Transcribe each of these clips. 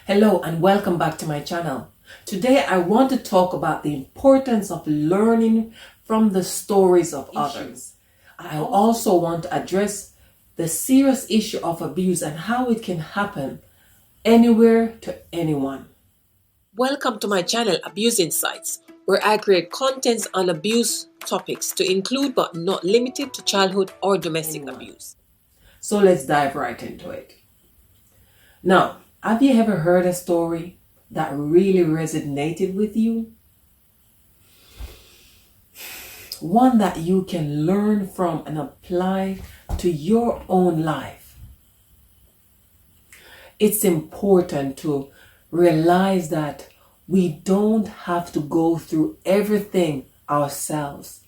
Hello and welcome back to my channel. Today I want to talk about the importance of learning from the stories of others. I also want to address the serious issue of abuse and how it can happen anywhere to anyone. Welcome to my channel Abuse Insights, where I create contents on abuse topics to include but not limited to childhood or domestic abuse. So let's dive right into it. Now, have you ever heard a story that really resonated with you? One that you can learn from and apply to your own life. It's important to realize that we don't have to go through everything ourselves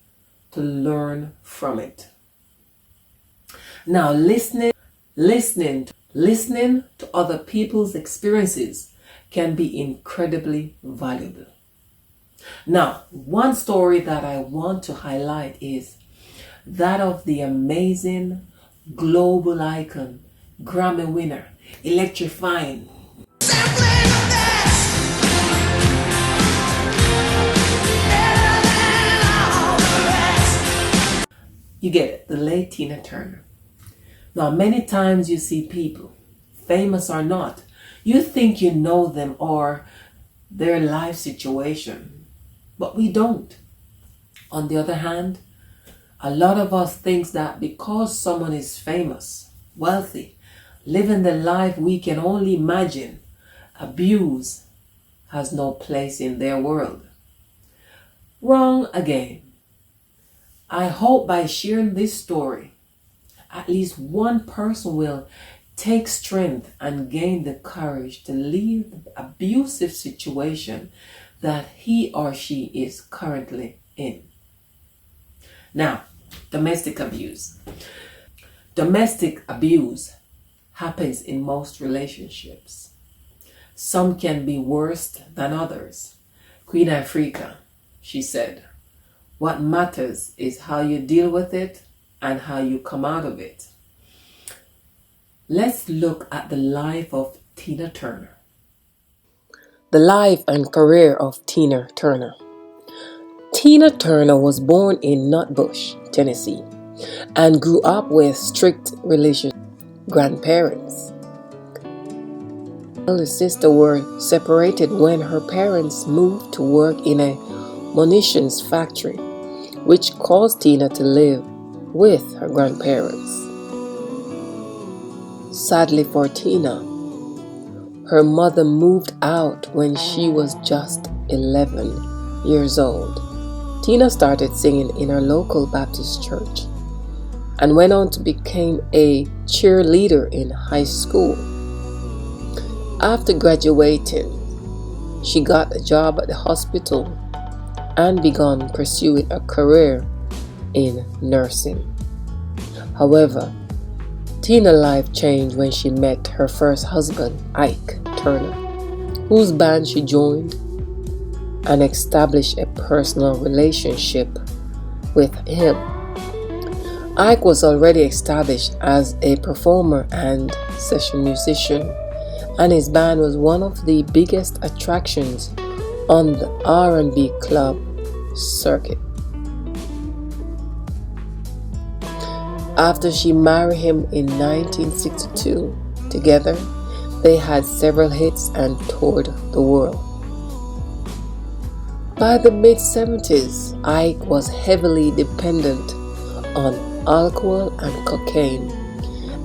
to learn from it. Now, listening to other people's experiences can be incredibly valuable. Now, one story that I want to highlight is that of the amazing global icon, Grammy winner, electrifying. You get it, the late Tina Turner. Now, many times you see people, famous or not, you think you know them or their life situation, but we don't. On the other hand, a lot of us think that because someone is famous, wealthy, living the life we can only imagine, abuse has no place in their world. Wrong again. I hope by sharing this story, at least one person will take strength and gain the courage to leave the abusive situation that he or she is currently in. Now, domestic abuse. Domestic abuse happens in most relationships. Some can be worse than others. Queen Africa, she said, "What matters is how you deal with it and how you come out of it." Let's look at the life of Tina Turner. The life and career of Tina Turner. Tina Turner was born in Nutbush, Tennessee, and grew up with strict religious grandparents. Her elder sister were separated when her parents moved to work in a munitions factory, which caused Tina to live with her grandparents. Sadly for Tina, her mother moved out when she was just 11 years old. Tina started singing in her local Baptist church and went on to become a cheerleader in high school. After graduating, she got a job at the hospital and began pursuing a career in nursing. However, Tina's life changed when she met her first husband, Ike Turner, whose band she joined and established a personal relationship with him. Ike was already established as a performer and session musician, and his band was one of the biggest attractions on the R&B club circuit. After she married him in 1962, together they had several hits and toured the world. By the mid-70s, Ike was heavily dependent on alcohol and cocaine,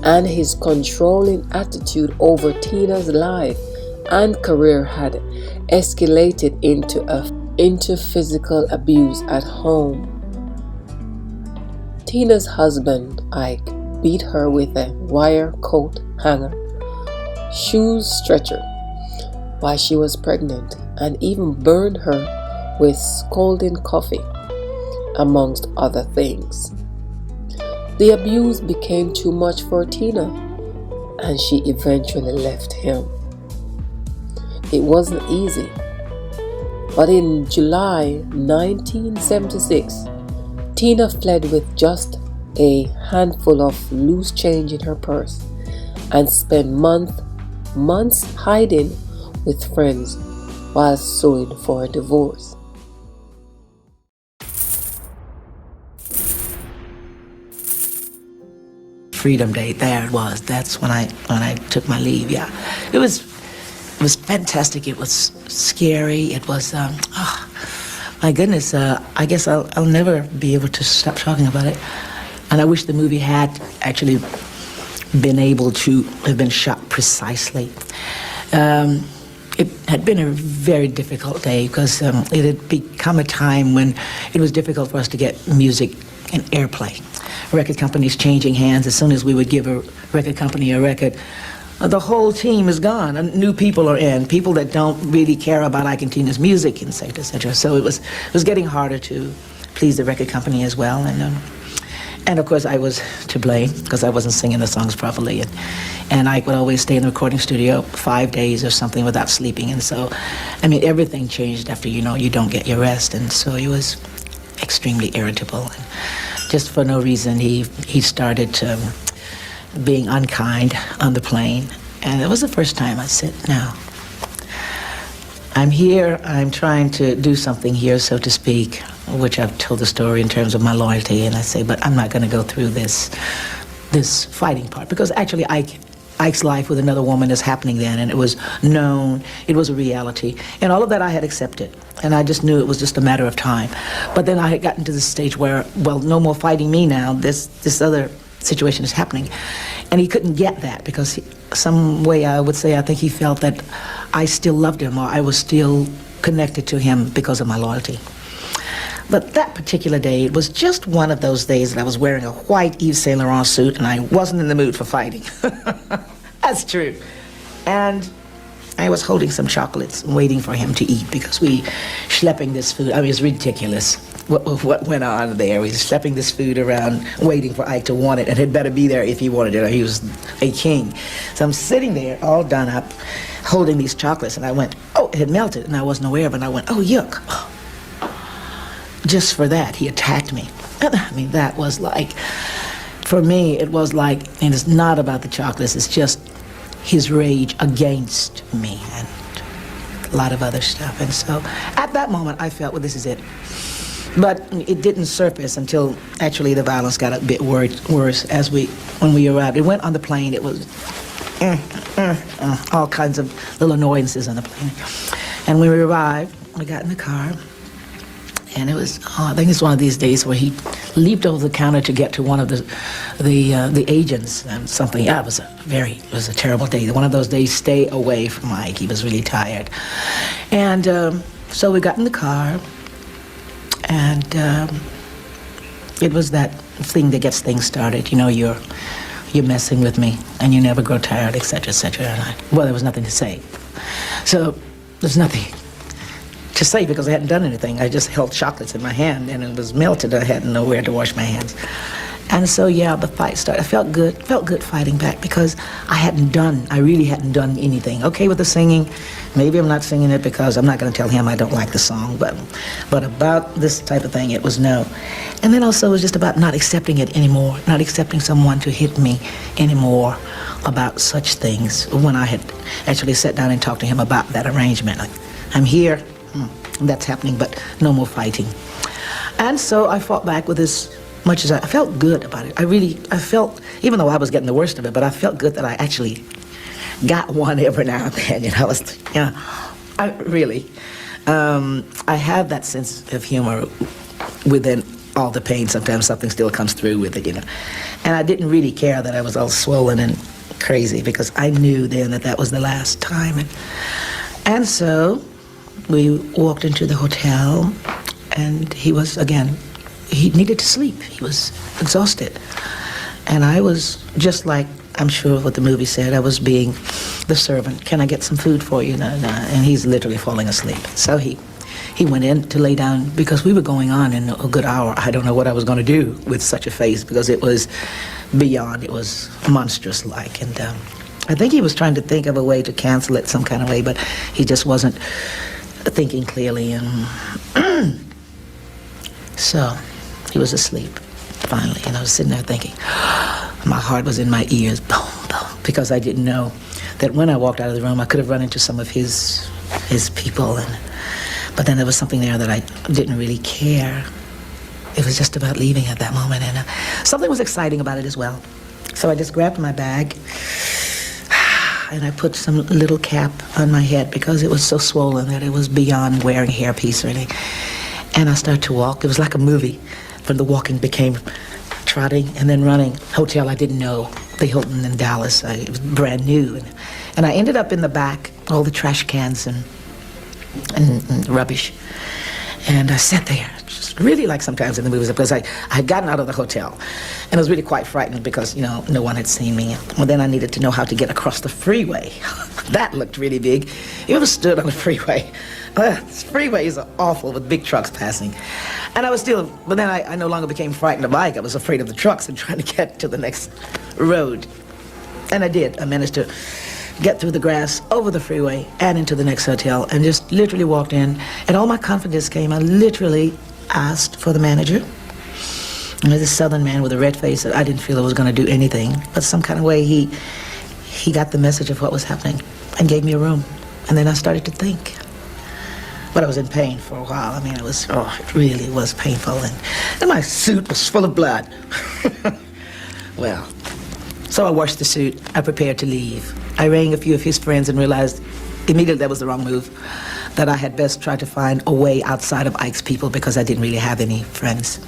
and his controlling attitude over Tina's life and career had escalated into physical abuse at home. Tina's husband, Ike, beat her with a wire coat hanger, shoe stretcher, while she was pregnant, and even burned her with scalding coffee, amongst other things. The abuse became too much for Tina, and she eventually left him. It wasn't easy, but in July 1976, Tina fled with just a handful of loose change in her purse and spent months hiding with friends while suing for a divorce. Freedom Day, there it was. That's when I took my leave. Yeah, it was fantastic. It was scary. It was my goodness. I guess I'll never be able to stop talking about it. And I wish the movie had actually been able to have been shot precisely. It had been a very difficult day because it had become a time when it was difficult for us to get music and airplay. Record companies changing hands. As soon as we would give a record company a record, the whole team is gone and new people are in, people that don't really care about Ike Tina's music, et cetera, et cetera. So it was getting harder to please the record company as well. And of course I was to blame because I wasn't singing the songs properly. And Ike would always stay in the recording studio 5 days or something without sleeping. And so, I mean, everything changed after, you don't get your rest. And so he was extremely irritable. And just for no reason, he started being unkind on the plane. And it was the first time I said, no, I'm here, I'm trying to do something here, so to speak, which I've told the story in terms of my loyalty, and I say, but I'm not going to go through this fighting part, because actually Ike's life with another woman is happening then, and it was known, it was a reality, and all of that I had accepted, and I just knew it was just a matter of time. But then I had gotten to the stage where, well, no more fighting me now, this other situation is happening, and he couldn't get that, because some way I would say I think he felt that I still loved him, or I was still connected to him because of my loyalty. But that particular day, it was just one of those days that I was wearing a white Yves Saint Laurent suit and I wasn't in the mood for fighting. That's true. And I was holding some chocolates and waiting for him to eat because we schlepping this food. I mean, it's ridiculous what went on there. We were schlepping this food around waiting for Ike to want it, and it better be there if he wanted it or he was a king. So I'm sitting there all done up holding these chocolates, and I went, oh, it had melted, and I wasn't aware of it, and I went, oh, yuck. Just for that, he attacked me. I mean, that was like, for me, it was like, and it's not about the chocolates, it's just his rage against me and a lot of other stuff. And so at that moment, I felt, well, this is it. But it didn't surface until actually the violence got a bit worse when we arrived. It went on the plane, it was all kinds of little annoyances on the plane. And when we arrived, we got in the car, and it was, I think it's one of these days where he leaped over the counter to get to one of the agents and something. Yeah, it was a terrible day. One of those days, stay away from Mike. He was really tired. And so we got in the car, and it was that thing that gets things started. You know, you're messing with me, and you never grow tired, et cetera, et cetera. And well, there was nothing to say. So there's nothing to say because I hadn't done anything. I just held chocolates in my hand and it was melted. I had nowhere to wash my hands. And so, yeah, the fight started. I felt good fighting back because I really hadn't done anything. Okay with the singing, maybe I'm not singing it because I'm not going to tell him I don't like the song, but about this type of thing, it was no. And then also it was just about not accepting it anymore, not accepting someone to hit me anymore about such things when I had actually sat down and talked to him about that arrangement. Like, I'm here, that's happening, but no more fighting. And so I fought back with as much as I felt good about it. I felt, even though I was getting the worst of it, but I felt good that I actually got one every now and then. I have that sense of humor within all the pain. Sometimes something still comes through with it, And I didn't really care that I was all swollen and crazy because I knew then that was the last time. And so we walked into the hotel, and he needed to sleep. He was exhausted. And I was just like, I'm sure what the movie said, I was being the servant. Can I get some food for you? No. And he's literally falling asleep. So he went in to lay down because we were going on in a good hour. I don't know what I was going to do with such a face because it was beyond, it was monstrous-like. And I think he was trying to think of a way to cancel it some kind of way, but he just wasn't thinking clearly. And so he was asleep, finally, and I was sitting there thinking, my heart was in my ears, boom, boom, because I didn't know that when I walked out of the room, I could have run into some of his people, but then there was something there that I didn't really care. It was just about leaving at that moment, and something was exciting about it as well. So I just grabbed my bag, and I put some little cap on my head because it was so swollen that it was beyond wearing a hairpiece or anything. And I started to walk. It was like a movie, but the walking became trotting and then running. Hotel I didn't know, the Hilton in Dallas. It was brand new. And I ended up in the back, all the trash cans and rubbish. And I sat there, just really like sometimes in the movies, because I had gotten out of the hotel. And I was really quite frightened because, no one had seen me. Well, then I needed to know how to get across the freeway. That looked really big. You ever stood on the freeway? Freeways are awful with big trucks passing. And I was still, but then I no longer became frightened of bike. I was afraid of the trucks and trying to get to the next road. And I did. I managed to get through the grass, over the freeway, and into the next hotel, and just literally walked in. And all my confidence came. I literally asked for the manager. And this southern man with a red face that I didn't feel I was going to do anything. But some kind of way he got the message of what was happening and gave me a room. And then I started to think. But I was in pain for a while. I mean, it really was painful. And my suit was full of blood. Well, so I washed the suit. I prepared to leave. I rang a few of his friends and realized immediately that was the wrong move, that I had best try to find a way outside of Ike's people because I didn't really have any friends.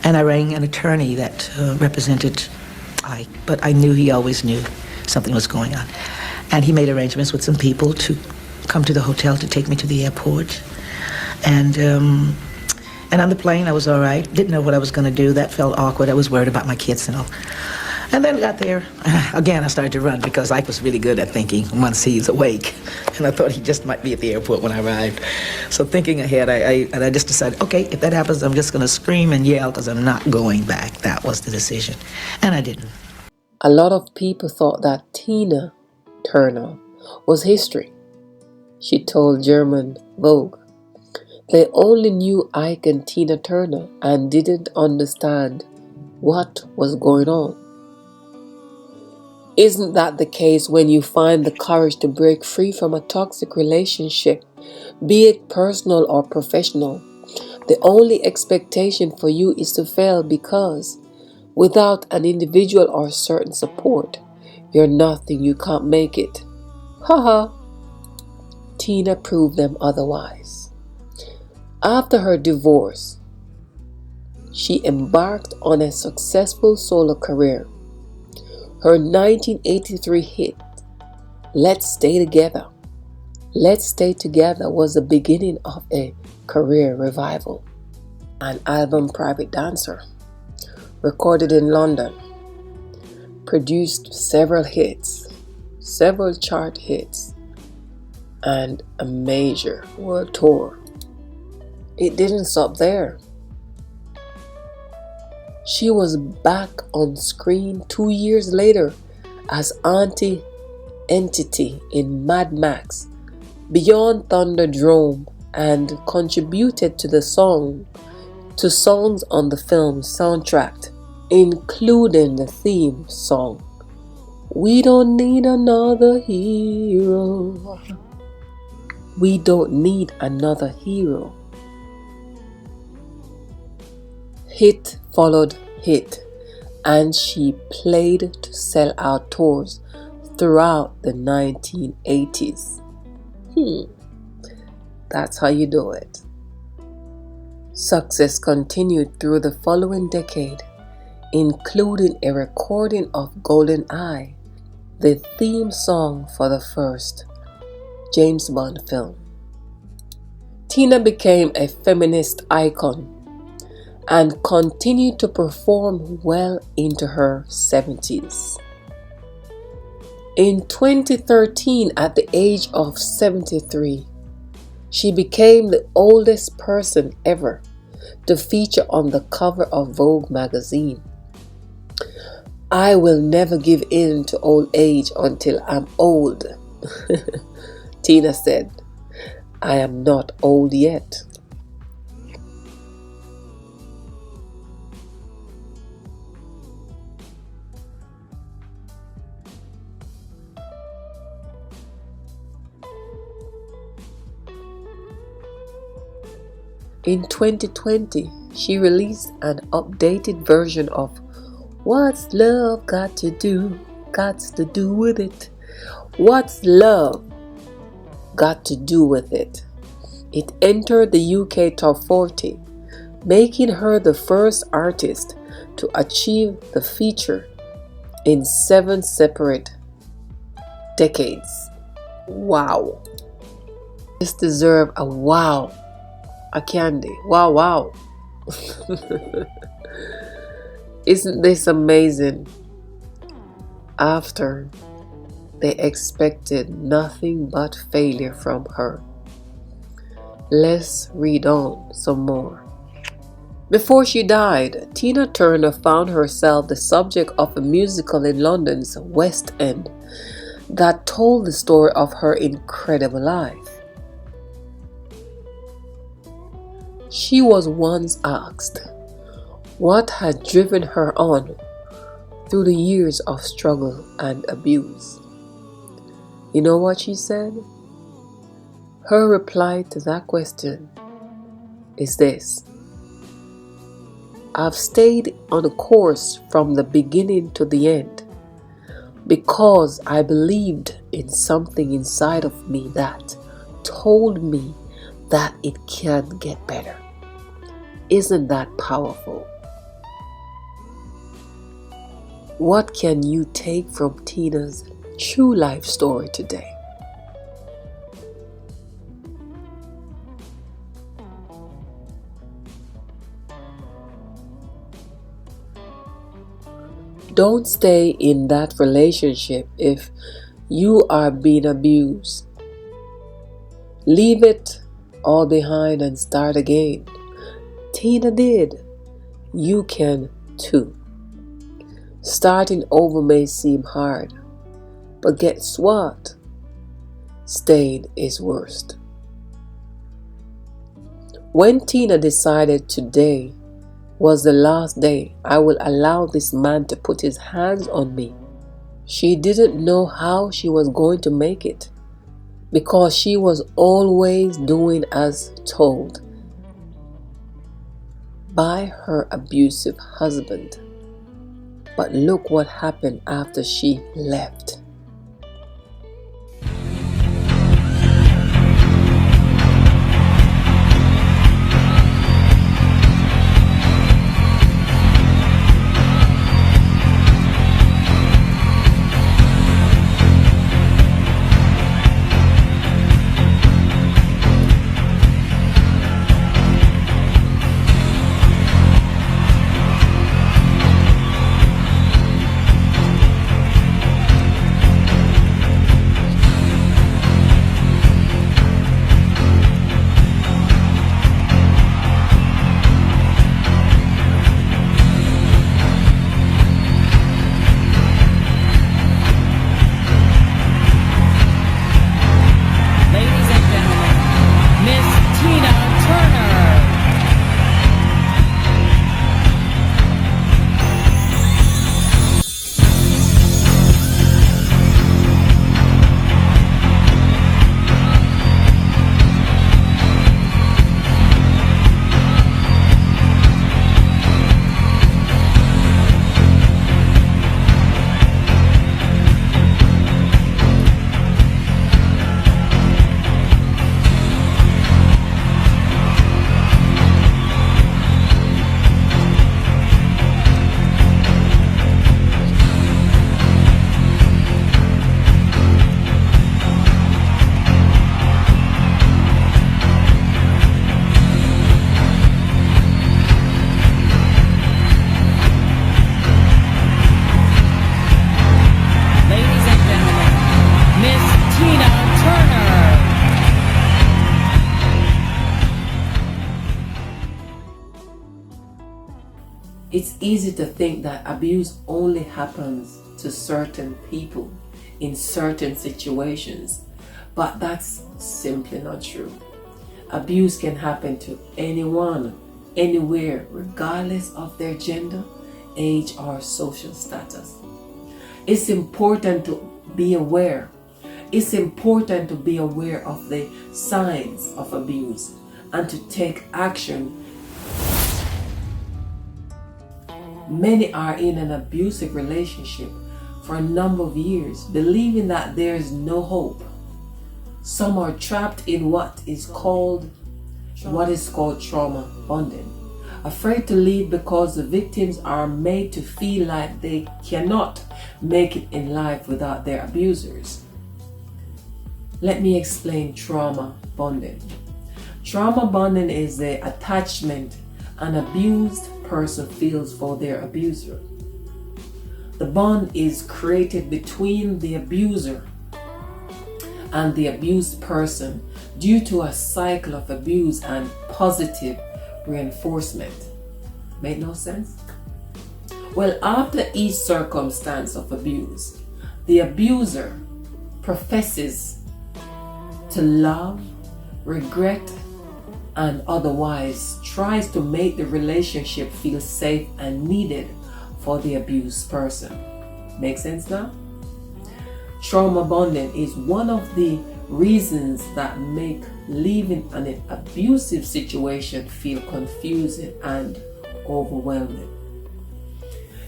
And I rang an attorney that represented Ike, but I knew he always knew something was going on. And he made arrangements with some people to come to the hotel to take me to the airport. And on the plane, I was all right. Didn't know what I was going to do. That felt awkward. I was worried about my kids and all. And then got there. Again, I started to run because Ike was really good at thinking once he's awake. And I thought he just might be at the airport when I arrived. So thinking ahead, I just decided, okay, if that happens, I'm just going to scream and yell because I'm not going back. That was the decision. And I didn't. A lot of people thought that Tina Turner was history. She told German Vogue. They only knew Ike and Tina Turner and didn't understand what was going on. Isn't that the case when you find the courage to break free from a toxic relationship, be it personal or professional? The only expectation for you is to fail because without an individual or certain support, you're nothing, you can't make it. Haha. Tina proved them otherwise. After her divorce, she embarked on a successful solo career. Her 1983 hit, Let's Stay Together. Let's Stay Together was the beginning of a career revival. An album, Private Dancer, recorded in London, produced several hits, several chart hits, and a major world tour. It didn't stop there. She was back on screen 2 years later as Auntie Entity in Mad Max, Beyond Thunderdome, and contributed to songs on the film's soundtrack, including the theme song, We Don't Need Another Hero. We don't need another hero. Hit followed hit, and she played to sell out tours throughout the 1980s. That's how you do it. Success continued through the following decade, including a recording of Golden Eye, the theme song for the first James Bond film. Tina became a feminist icon and continued to perform well into her 70s. In 2013, at the age of 73, she became the oldest person ever to feature on the cover of Vogue magazine. I will never give in to old age until I'm old, Tina said. I am not old yet. In 2020, she released an updated version of What's Love Got to Do? Got to do with it. What's Love Got to Do with It? It entered the UK Top 40, making her the first artist to achieve the feature in 7 separate decades. Wow. This deserves a wow. A candy. Wow, wow. Isn't this amazing? After they expected nothing but failure from her. Let's read on some more. Before she died, Tina Turner found herself the subject of a musical in London's West End that told the story of her incredible life. She was once asked what had driven her on through the years of struggle and abuse. You know what she said? Her reply to that question is this: I've stayed on a course from the beginning to the end because I believed in something inside of me that told me that it can get better. Isn't that powerful? What can you take from Tina's true life story today? Don't stay in that relationship if you are being abused. Leave it all behind and start again. Tina did. You can too. Starting over may seem hard, but guess what? Staying is worst. When Tina decided today was the last day I will allow this man to put his hands on me, she didn't know how she was going to make it, because she was always doing as told by her abusive husband. But look what happened after she left. It's easy to think that abuse only happens to certain people in certain situations, but that's simply not true. Abuse can happen to anyone, anywhere, regardless of their gender, age, or social status. It's important to be aware. It's important to be aware of the signs of abuse and to take action. Many are in an abusive relationship for a number of years, believing that there is no hope. Some are trapped in what is called trauma bonding, afraid to leave because the victims are made to feel like they cannot make it in life without their abusers. Let me explain trauma bonding. Trauma bonding is the attachment an abused person feels for their abuser. The bond is created between the abuser and the abused person due to a cycle of abuse and positive reinforcement. Make no sense? Well, after each circumstance of abuse, the abuser professes to love, regret, and otherwise tries to make the relationship feel safe and needed for the abused person. Make sense now? Trauma bonding is one of the reasons that make leaving an abusive situation feel confusing and overwhelming.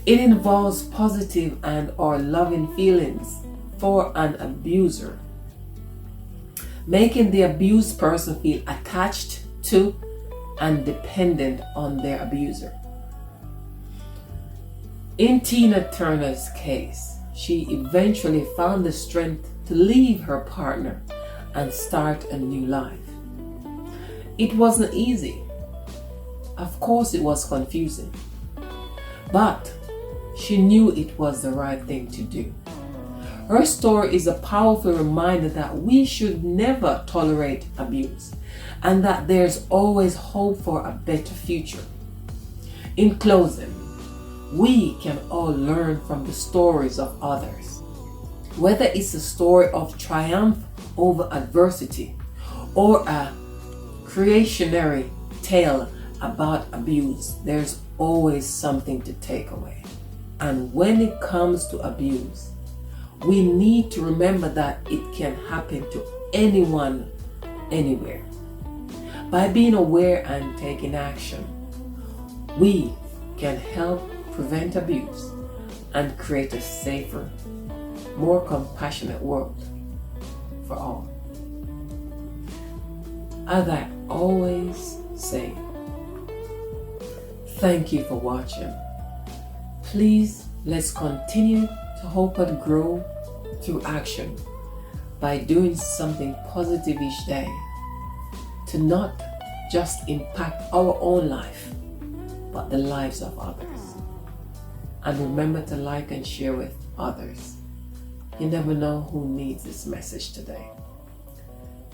It involves positive and or loving feelings for an abuser, making the abused person feel attached to and dependent on their abuser. In Tina Turner's case, she eventually found the strength to leave her partner and start a new life. It wasn't easy. Of course, it was confusing, but she knew it was the right thing to do. Her story is a powerful reminder that we should never tolerate abuse and that there's always hope for a better future. In closing, we can all learn from the stories of others. Whether it's a story of triumph over adversity or a creationary tale about abuse, there's always something to take away. And when it comes to abuse, we need to remember that it can happen to anyone, anywhere. By being aware and taking action, we can help prevent abuse and create a safer, more compassionate world for all. As I always say, thank you for watching. Please, let's continue to hope and grow through action by doing something positive each day to not just impact our own life, but the lives of others. And remember to like and share with others. You never know who needs this message today.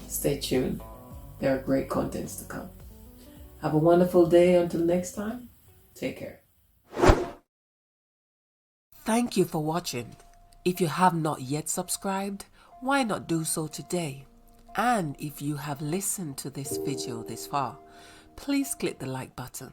Stay tuned. There are great contents to come. Have a wonderful day. Until next time, take care. Thank you for watching. If you have not yet subscribed, why not do so today? And if you have listened to this video this far, please click the like button.